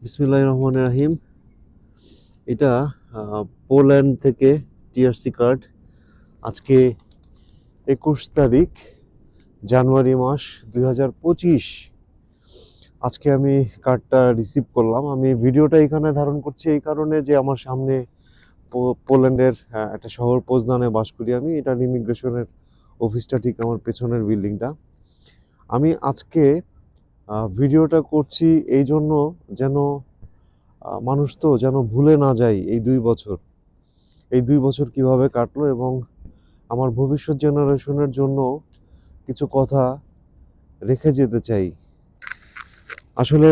বিসমিল্লাহির রহমানির রাহিম। এটা পোল্যান্ড থেকে টিআরসি কার্ড। আজকে 21 তারিখ জানুয়ারি মাস 2025। আজকে আমি কার্ডটা রিসিভ করলাম। আমি ভিডিওটা এখানে ধারণ করছি এই কারণে যে আমার সামনে পোল্যান্ডের একটা শহর পোজনানে বাস করি আমি। এটার ইমিগ্রেশনের অফিসটা ঠিক আমার পেছনের বিল্ডিংটা। আমি আজকে ভিডিওটা করছি এই জন্য যেন মানুষ তো যেন ভুলে না যায় এই 2 বছর কিভাবে কাটলো, এবং আমার ভবিষ্যৎ জেনারেশনের জন্য কিছু কথা রেখে যেতে চাই। আসলে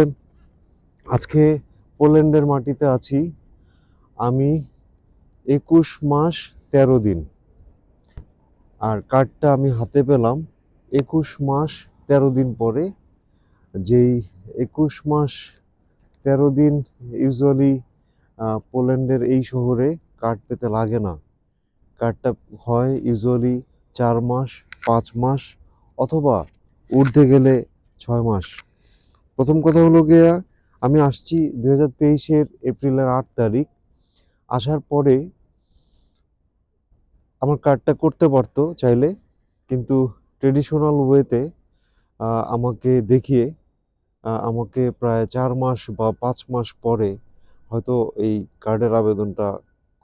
আজকে পোল্যান্ডের মাটিতে আছি আমি 21 মাস 13 দিন, আর কার্ডটা আমি হাতে পেলাম 21 মাস 13 দিন পরে। যেই 21 মাস 13 দিন ইউজুয়ালি পোল্যান্ডের এই শহরে কার্ড পেতে লাগে না। কার্ডটা হয় ইউজুয়ালি 4 মাস, 5 মাস, অথবা উঠতে গেলে 6 মাস। প্রথম কথা হলো গিয়া, আমি আসছি 2023-এর এপ্রিলের 8 তারিখ। আসার পরে আমার কার্ডটা করতে পারতো চাইলে, কিন্তু ট্রেডিশনাল ওয়েতে আমাকে দেখিয়ে আমাকে প্রায় 4 মাস বা 5 মাস পরে হয়তো এই কার্ডের আবেদনটা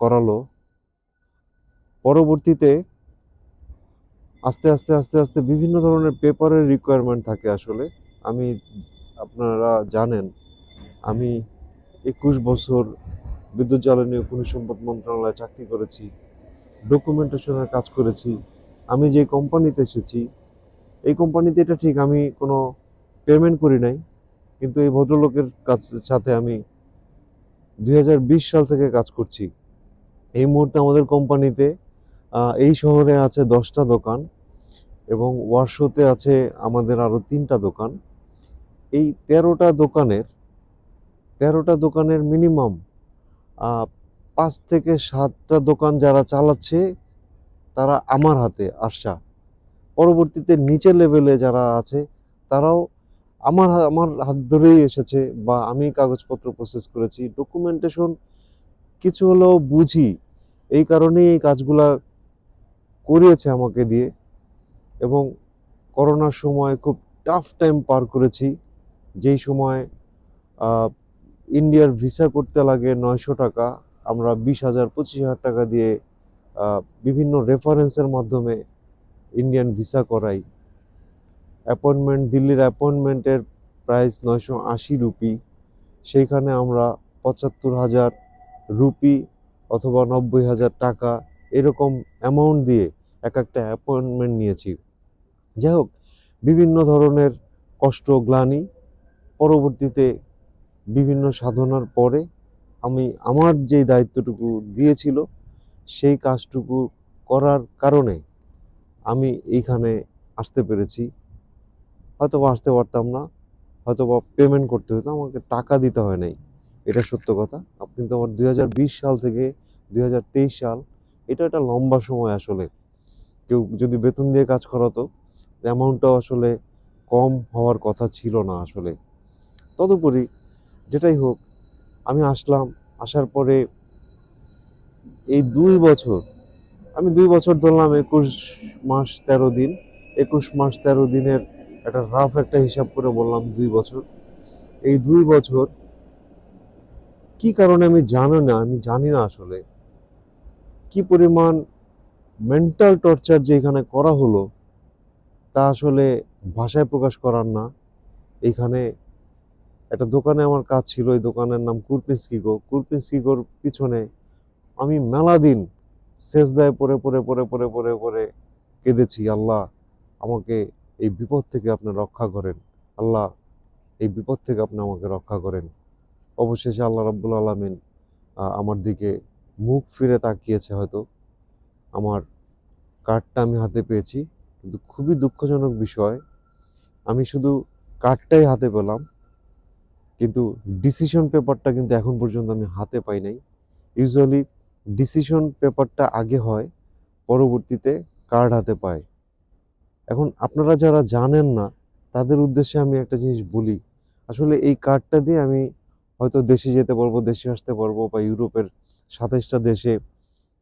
করালো। পরবর্তীতে আস্তে আস্তে আস্তে আস্তে বিভিন্ন ধরনের পেপারের রিকোয়ারমেন্ট থাকে আসলে। আমি আপনারা জানেন আমি 21 বছর বিদ্যুৎ জ্বালানি ও খনিজ সম্পদ মন্ত্রণালয়ে চাকরি করেছি, ডকুমেন্টেশনের কাজ করেছি। আমি যে কোম্পানিতে এসেছি এই কোম্পানিতে এটা ঠিক আমি কোনো পেমেন্ট করি নাই, কিন্তু এই ভদ্রলোকের কাছ সাথে আমি 2020 সাল থেকে কাজ করছি। এই মুহূর্তে আমাদের কোম্পানিতে এই শহরে আছে 10টা দোকান, এবং ওয়ারশোতে আছে আমাদের আরো 3টা দোকান। এই 13টা দোকানের মিনিমাম 5 থেকে 7টা দোকান যারা চালাচ্ছে তারা আমার হাতে আসা। পরবর্তীতে নিচের লেভেলে যারা আছে তারাও আমার হাত ধরেই এসেছে, বা আমি কাগজপত্র প্রসেস করেছি, ডকুমেন্টেশন কিছু হলেও বুঝি, এই কারণেই এই কাজগুলা করিয়েছে আমাকে দিয়ে। এবং করোনার সময় খুব টাফ টাইম পার করেছি, যেই সময় আহ, ইন্ডিয়ার ভিসা করতে লাগে 900 টাকা, আমরা 20,000 25,000 টাকা দিয়ে বিভিন্ন রেফারেন্সের মাধ্যমে ইন্ডিয়ান ভিসা করাই। অ্যাপয়েন্টমেন্ট, দিল্লির অ্যাপয়েন্টমেন্টের প্রাইস 980 রুপি। সেইখানে আমরা 75,000 রুপি অথবা 90,000 টাকা এরকম অ্যামাউন্ট দিয়ে এক একটা অ্যাপয়েন্টমেন্ট নিয়েছি। যাই হোক, বিভিন্ন ধরনের কষ্ট গ্লানি পরবর্তীতে বিভিন্ন সাধনার পরে আমি আমার যে দায়িত্বটুকু দিয়েছিল সেই কাজটুকু করার কারণে আমি এইখানে আসতে পেরেছি। হয়তোবা আসতে পারতাম না, হয়তোবা পেমেন্ট করতে হতো, আমাকে টাকা দিতে হয় নাই, এটা সত্য কথা। কিন্তু আমার 2020 সাল থেকে 2023 সাল, এটা একটা লম্বা সময় আসলে। কেউ যদি বেতন দিয়ে কাজ করাতো, অ্যামাউন্টটাও আসলে কম হওয়ার কথা ছিল না আসলে। তদুপরি যেটাই হোক, আমি আসলাম। আসার পরে এই 2 বছর, আমি 2 বছর ধরলাম 21 মাস 13 দিন। 21 মাস 13 দিনের একটা রাফ একটা হিসাব করে বললাম 2 বছর। এই 2 বছর কি কারণে আমি জানি না আসলে কি পরিমাণ মেন্টাল টর্চার যে এখানে করা হলো, তা আসলে ভাষায় প্রকাশ করার না। এখানে একটা দোকানে আমার কাজ ছিল, এই দোকানের নাম কুরপিন্সকিগো। কুরপিন্সকিগোর পিছনে আমি মেলা দিন সেজদায় পড়ে পড়ে পড়ে পড়ে পড়ে পড়ে কেঁদেছি, আল্লাহ আমাকে এই বিপদ থেকে আপনি রক্ষা করেন, আল্লাহ এই বিপদ থেকে আপনি আমাকে রক্ষা করেন। অবশেষে আল্লাহ রাব্বুল আলামিন আমার দিকে মুখ ফিরে তাকিয়েছে হয়তো। আমার কার্ডটা আমি হাতে পেয়েছি, কিন্তু খুবই দুঃখজনক বিষয়, আমি শুধু কার্ডটাই হাতে পেলাম, কিন্তু ডিসিশন পেপারটা কিন্তু এখন পর্যন্ত আমি হাতে পাই নাই। ইউজুয়ালি ডিসিশন পেপারটা আগে হয়, পরবর্তীতে কার্ড হাতে পায়। এখন আপনারা যারা জানেন না তাদের উদ্দেশ্যে আমি একটা জিনিস বলি। আসলে এই কার্ডটা দিয়ে আমি হয়তো দেশে যেতে পারবো, দেশে আসতে পারবো, বা ইউরোপের 27টা দেশে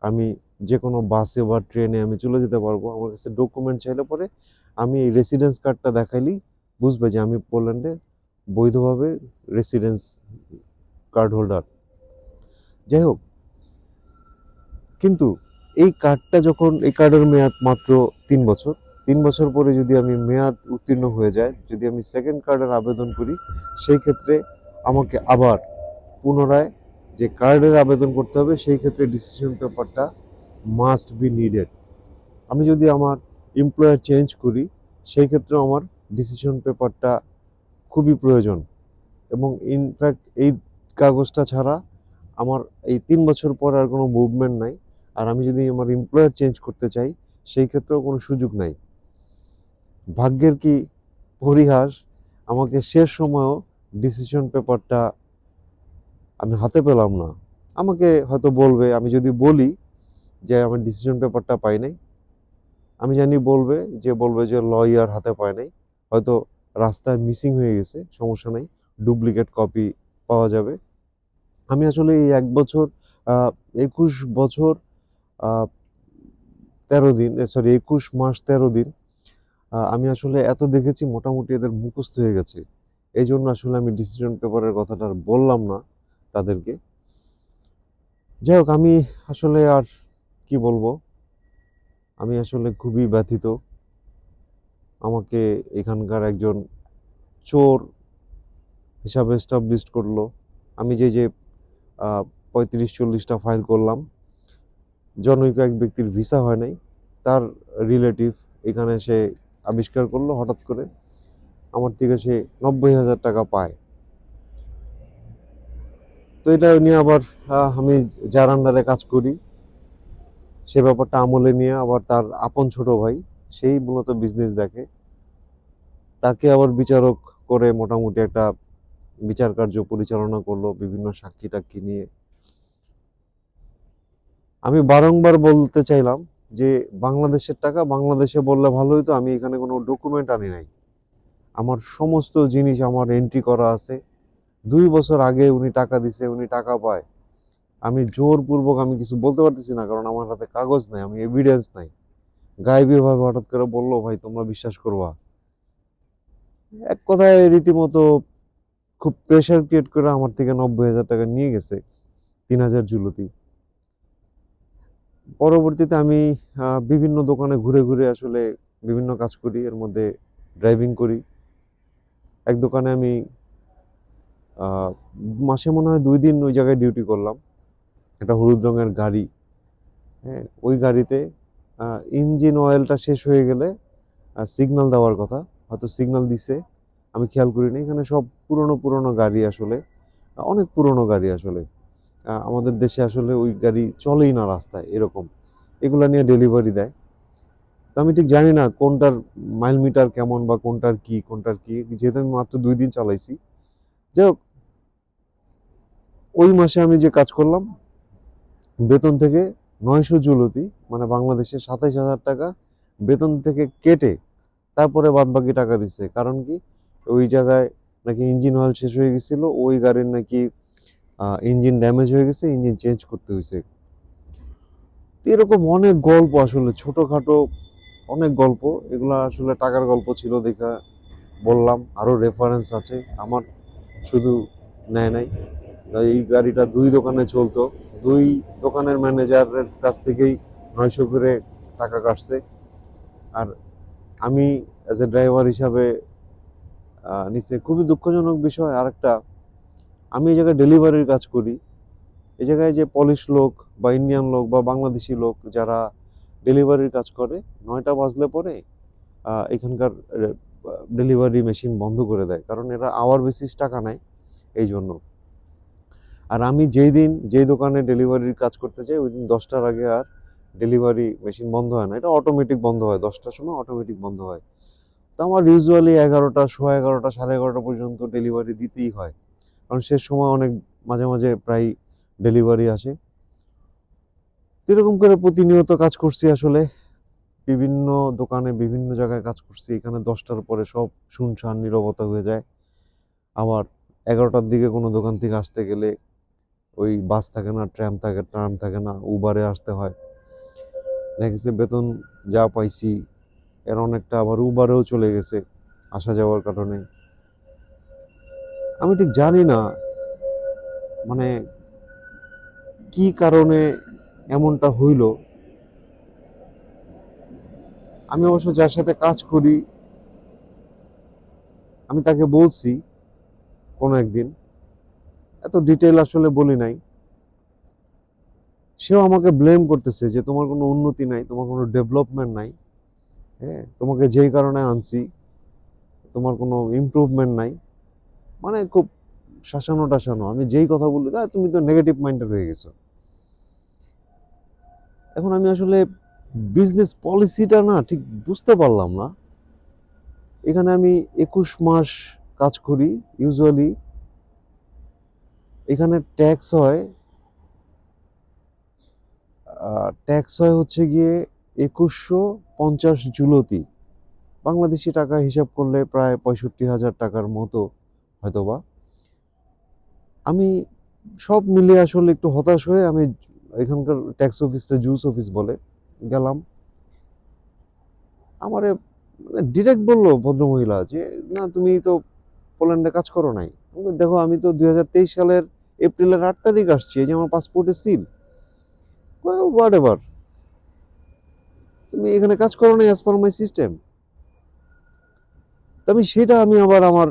আমি যে কোনো বাসে বা ট্রেনে আমি চলে যেতে পারবো। আমার কাছে ডকুমেন্ট চাইলে পরে আমি এই রেসিডেন্স কার্ডটা দেখাইলেই বুঝবে যে আমি পোল্যান্ডে বৈধভাবে রেসিডেন্স কার্ড হোল্ডার। যাই হোক, কিন্তু এই কার্ডের মেয়াদ মাত্র 3 বছর। 3 বছর পরে যদি আমি মেয়াদ উত্তীর্ণ হয়ে যায়, যদি আমি সেকেন্ড কার্ডের আবেদন করি, সেই ক্ষেত্রে আমাকে আবার পুনরায় যে কার্ডের আবেদন করতে হবে, সেই ক্ষেত্রে ডিসিশন পেপারটা মাস্ট বি নিডেড। আমি যদি আমার এমপ্লয়ার চেঞ্জ করি, সেই ক্ষেত্রেও আমার ডিসিশন পেপারটা খুবই প্রয়োজন। এবং ইনফ্যাক্ট এই কাগজটা ছাড়া আমার এই 3 বছর পর আর কোনো মুভমেন্ট নাই। আর আমি যদি আমার এমপ্লয়ার চেঞ্জ করতে চাই, সেই ক্ষেত্রেও কোনো সুযোগ নাই। ভাগ্যের কি পরিহাস, আমাকে শেষ সময়েও ডিসিশন পেপারটা আমি হাতে পেলাম না। আমাকে হয়তো বলবে, আমি যদি বলি যে আমার ডিসিশন পেপারটা পাই নাই, আমি জানি বলবে যে লয়ার হাতে পায় নাই, হয়তো রাস্তায় মিসিং হয়ে গেছে, সমস্যা নাই, ডুপ্লিকেট কপি পাওয়া যাবে। আমি আসলে এই 1 বছর, 21 বছর, 13 দিন, সরি 21 মাস 13 দিন, আমি আসলে এত দেখেছি, মোটামুটি এদের মুখস্থ হয়ে গেছে। এই জন্য আসলে আমি ডিসিশন পেপারের কথাটা আর বললাম না তাদেরকে। যাই হোক, আমি আসলে আর কি বলবো, আমি আসলে খুবই ব্যথিত। আমাকে এখানকার একজন চোর হিসাবে এস্টাবলিশড করলো। আমি যে 35-40টা ফাইল করলাম, জনৈক এক ব্যক্তির ভিসা হয় নাই, তার রিলেটিভ এখানে সে আবিষ্কার করলো হঠাৎ করে, আমার থেকে সে 90,000 টাকা পায়। তো এটা নিয়ে আবার আমি যার আন্ডারে কাজ করি, সে ব্যাপারটা আমলে নিয়ে আবার তার আপন ছোট ভাই, সেই মূলত বিজনেস দেখে, তাকে আবার বিচারক করে মোটামুটি একটা বিচার কার্য পরিচালনা করলো বিভিন্ন সাক্ষী টাক্ষী নিয়ে। আমি বারংবার বলতে চাইলাম যে বাংলাদেশের টাকা বাংলাদেশে বললে ভালো হতো, আমি এখানে কোনো ডকুমেন্ট আনি নাই, আমার সমস্ত জিনিস আমার এন্ট্রি করা আছে। 2 বছর আগে উনি টাকা দিছে, উনি টাকা পায়, আমি জোরপূর্বক আমি কিছু বলতে পারতেছি না, কারণ আমার হাতে কাগজ নাই, আমি এভিডেন্স নাই। গায়েবী ভাবে হঠাৎ করে বললো, ভাই তোমরা বিশ্বাস করবা, এক কথায় রীতিমতো খুব প্রেশার ক্রিয়েট করে আমার থেকে 90,000 টাকা নিয়ে গেছে, 3,000 জুলুতি। পরবর্তীতে আমি বিভিন্ন দোকানে ঘুরে ঘুরে আসলে বিভিন্ন কাজ করি, এর মধ্যে ড্রাইভিং করি। এক দোকানে আমি আহ, মাসে মনে হয় 2 দিন ওই জায়গায় ডিউটি করলাম। একটা হলুদ রঙের গাড়ি, হ্যাঁ, ওই গাড়িতে ইঞ্জিন অয়েলটা শেষ হয়ে গেলে সিগন্যাল দেওয়ার কথা, হয়তো সিগন্যাল দিছে, আমি খেয়াল করিনি। এখানে সব পুরনো পুরনো গাড়ি আসলে, অনেক পুরনো গাড়ি আসলে, আমাদের দেশে আসলে ওই গাড়ি চলেই না রাস্তায় এরকম, এগুলা নিয়ে ডেলিভারি দেয়। তো আমি ঠিক জানি না কোনটার মাইল মিটার কেমন, বা কোনটার কি, যেহেতু আমি মাত্র 2 দিন চালাইছি। যাই হোক, ওই মাসে আমি যে কাজ করলাম, বেতন থেকে 900 জুলতি, মানে বাংলাদেশে 27,000 টাকা বেতন থেকে কেটে তারপরে বাদ বাকি টাকা দিচ্ছে। কারণ কি, ওই জায়গায় নাকি ইঞ্জিন অয়েল শেষ হয়ে গেছিল, ওই গাড়ির নাকি ইঞ্জিন ড্যামেজ হয়ে গেছে, ইঞ্জিন চেঞ্জ করতে হয়েছে। তো এরকম অনেক গল্প, আসলে ছোটখাটো অনেক গল্প, এগুলা আসলে টাকার গল্প ছিল দেখা বললাম। আরো রেফারেন্স আছে আমার, শুধু নেয় নাই। এই গাড়িটা 2 দোকানে চলতো, 2 দোকানের ম্যানেজারের কাছ থেকেই 900 করে টাকা কাটছে। আর আমি অ্যাজ এ ড্রাইভার হিসাবে নিচে খুবই দুঃখজনক বিষয় আরেকটা, আমি এই জায়গায় ডেলিভারির কাজ করি। এই জায়গায় যে পলিশ লোক বা ইন্ডিয়ান লোক বা বাংলাদেশি লোক যারা ডেলিভারির কাজ করে, 9টা বাজলে পরে এখানকার ডেলিভারি মেশিন বন্ধ করে দেয়, কারণ এরা আওয়ার বেসিস টাকা নেয় এই জন্য। আর আমি যেই দোকানে ডেলিভারির কাজ করতে যাই, ওই দিন 10টার আগে আর ডেলিভারি মেশিন বন্ধ হয় না, এটা অটোমেটিক বন্ধ হয়, 10টার সময় অটোমেটিক বন্ধ হয়। তো আমার ইউজুয়ালি 11টা, সোয়া 11টা, সাড়ে 11টা পর্যন্ত ডেলিভারি দিতেই হয়, কারণ শেষ সময় অনেক মাঝে মাঝে প্রায় ডেলিভারি আসে। এরকম করে প্রতিনিয়ত কাজ করছি আসলে, বিভিন্ন দোকানে বিভিন্ন জায়গায় কাজ করছি। এখানে 10টার পরে সব শুনশান নীরবতা হয়ে যায়। আবার 11টার দিকে কোনো দোকান থেকে আসতে গেলে ওই বাস থাকে না, ট্রাম থাকে না, উবারে আসতে হয়। দেখেছি বেতন যা পাইছি এর অনেকটা আবার উবারেও চলে গেছে আসা যাওয়ার কারণে। আমি ঠিক জানি না মানে কি কারণে এমনটা হইল। আমি অবশ্য যার সাথে কাজ করি আমি তাকে বলছি কোনো একদিন, এত ডিটেল আসলে বলি নাই। সেও আমাকে ব্লেম করতেছে যে তোমার কোনো উন্নতি নাই, তোমার কোনো ডেভেলপমেন্ট নাই। হ্যাঁ, তোমাকে যেই কারণে আনছি তোমার কোনো ইমপ্রুভমেন্ট নাই। মানে খুব শাসানো টাসানো, আমি যেই কথা বলি তুমি তো নেগেটিভ মাইন্ডেড হয়ে গেছো। এখন আমি আসলে বিজনেস পলিসিটা না ঠিক বুঝতে পারলাম না। এখানে আমি 21 মাস কাজ করি ইউজুয়ালি। এখানে ট্যাক্স হয় হচ্ছে গিয়ে 2150 জুলতি, বাংলাদেশি টাকা হিসাব করলে প্রায় 65,000 টাকার মতো হয়তোবা। আমি সব মিলিয়ে আসলে একটু হতাশ হয়ে আমি এখানকার ট্যাক্স অফিসটা জুস অফিস বলে গেলাম। আমারে ডিরেক্ট বললো ভদ্রমহিলা যে না তুমি তো পোল্যান্ডে কাজ করো নাই। আমি বললাম, দেখো আমি তো 2023 সালের এপ্রিলের 8 তারিখ আসছি, এই যে আমার পাসপোর্টে সিল। হোয়াট এভার, তুমি এখানে কাজ করো নাই অ্যাজ পার মাই সিস্টেম। তো আমি আবার আমার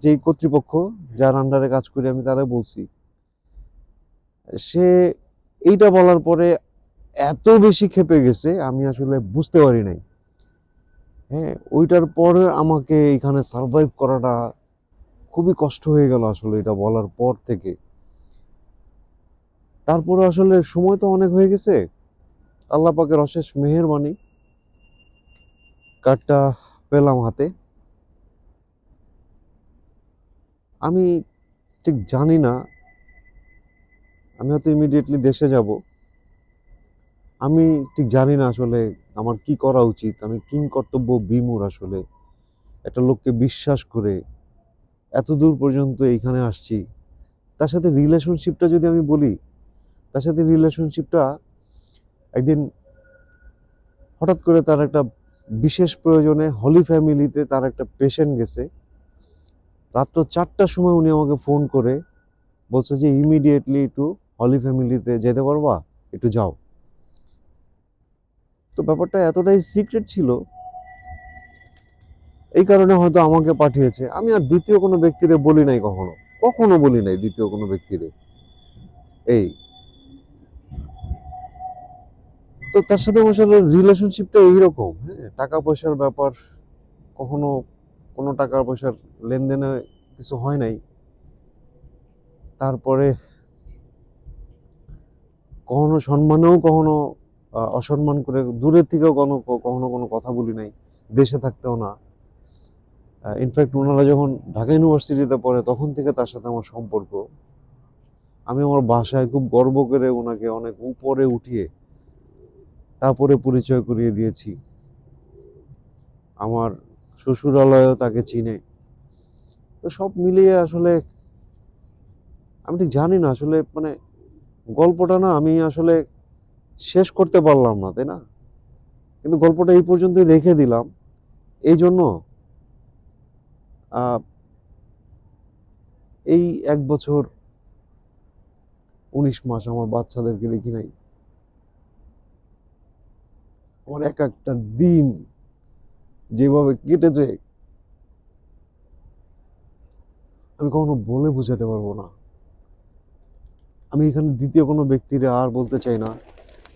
যে কর্তৃপক্ষ যার আন্ডারে কাজ করি আমি তারা বলছি। সে এইটা বলার পরে এত বেশি ক্ষেপে গেছে আমি আসলে বুঝতে পারি নাই। হ্যাঁ, ওইটার পরে আমাকে এখানে সার্ভাইভ করাটা খুবই কষ্ট হয়ে গেল আসলে এটা বলার পর থেকে। তারপরে আসলে সময় তো অনেক হয়ে গেছে, আল্লাহ পাকের অশেষ মেহেরবানি কার্ডটা পেলাম হাতে। আমি ঠিক জানি না, আমি হয়তো ইমিডিয়েটলি দেশে যাব। আমি ঠিক জানি না আসলে আমার কি করা উচিত। আমি কিং কর্তব্য বিমূঢ় আসলে একটা লোককে বিশ্বাস করে এত দূর পর্যন্ত এইখানে আসছি। তার সাথে রিলেশনশিপটা যদি আমি বলি, তার সাথে রিলেশনশিপটা একদিন হঠাৎ করে তার একটা বিশেষ প্রয়োজনে হলি ফ্যামিলিতে তার একটা পেশেন্ট গেছে। রাত্র 4টার সময় উনি আমাকে ফোন করে বলছে যে ইমিডিয়েটলি একটু হলি ফ্যামিলিতে যেতে পারবা, একটু যাও। তো ব্যাপারটা এতটাই সিক্রেট ছিল, এই কারণে হয়তো আমাকে পাঠিয়েছে। আমি আর দ্বিতীয় কোনো ব্যক্তিরে বলি নাই, কখনো কখনো বলি নাই দ্বিতীয় কোনো ব্যক্তিরে। এই তো তার সাথে আমার আসলে রিলেশনশিপটা এইরকম। হ্যাঁ, টাকা পয়সার ব্যাপার, কখনো কোনো টাকা পয়সার লেনদেনে কিছু হয় নাই। তারপরে কখনো সম্মানেও কখনো অসম্মান করে দূরের থেকেও কখনো কখনো কোনো কথা বলি নাই, দেশে থাকতেও না। ইনফ্যাক্ট ওনারা যখন ঢাকা ইউনিভার্সিটিতে পড়ে তখন থেকে তার সাথে আমার সম্পর্ক। আমি আমার বাসায় খুব গর্ব করে ওনাকে অনেক উপরে উঠিয়ে তারপরে পরিচয় করিয়ে দিয়েছি। আমার শ্বশুরালয়ও তাকে চিনে। তো সব মিলিয়ে আসলে আমি ঠিক জানি না আসলে মানে গল্পটা না আমি আসলে শেষ করতে পারলাম না, তাই না? কিন্তু গল্পটা এই পর্যন্তই রেখে দিলাম এই জন্য আহ, এই 1 বছর 19 মাস আমার বাচ্চাদেরকে দেখি নাই। আমার এক একটা দিন যেভাবে কেটেছে আমি কখনো বলে বোঝাতে পারবো না। আমি এখানে দ্বিতীয় কোনো ব্যক্তিরে আর বলতে চাই না।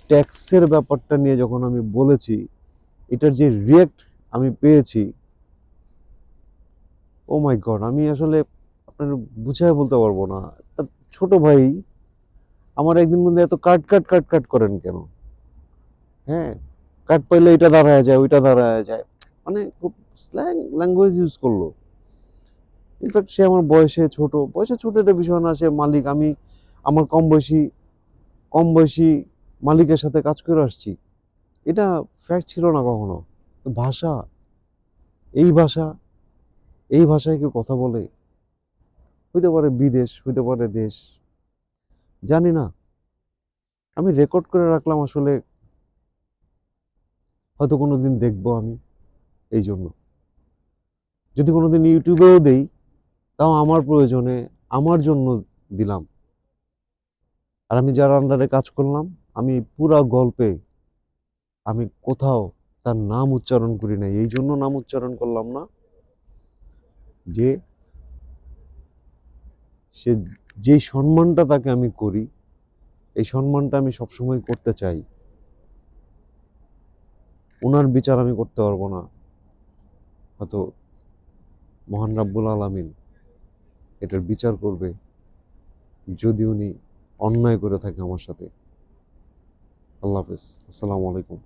ট্যাক্সের ব্যাপারটা নিয়ে যখন আমি বলেছি, এটার যে রিয়েক্ট আমি পেয়েছি, ও মাই গড, আমি আসলে আপনার বুঝায় বলতে পারবো না। তার ছোট ভাই আমার একদিন মধ্যে এত কাট করেন কেন? হ্যাঁ, কাট পাইলে এটা দাঁড়ায় যায় ওইটা দাঁড়ায় যায়, মানে খুব স্ল্যাং ল্যাঙ্গুয়েজ ইউজ করলো। ইনফ্যাক্ট সে আমার বয়সে ছোট একটা বিষয় না, সে মালিক, আমি আমার কম বয়সী মালিকের সাথে কাজ করে আসছি। এটা ফ্যাক্ট ছিল না কখনো। ভাষা, এই ভাষা, এই ভাষায় কেউ কথা বলে? হইতে পারে বিদেশ, হইতে পারে দেশ, জানি না। আমি রেকর্ড করে রাখলাম আসলে, হয়তো কোনোদিন দেখবো আমি, এই জন্য। যদি কোনোদিন ইউটিউবেও দেই, তাও আমার প্রয়োজনে, আমার জন্য দিলাম। আর আমি যার আন্ডারে কাজ করলাম, আমি পুরা গল্পে আমি কোথাও তার নাম উচ্চারণ করি নাই। এই জন্য নাম উচ্চারণ করলাম না যে সে, যেই সম্মানটা তাকে আমি করি, এই সম্মানটা আমি সবসময় করতে চাই। ওনার বিচার আমি করতে পারবো না, হয়তো মহান রাব্বুল আলামিন এটার বিচার করবে, যদি উনি অন্যায় করে থাকে আমার সাথে। আল্লাহ হাফেজ, আসসালামু আলাইকুম।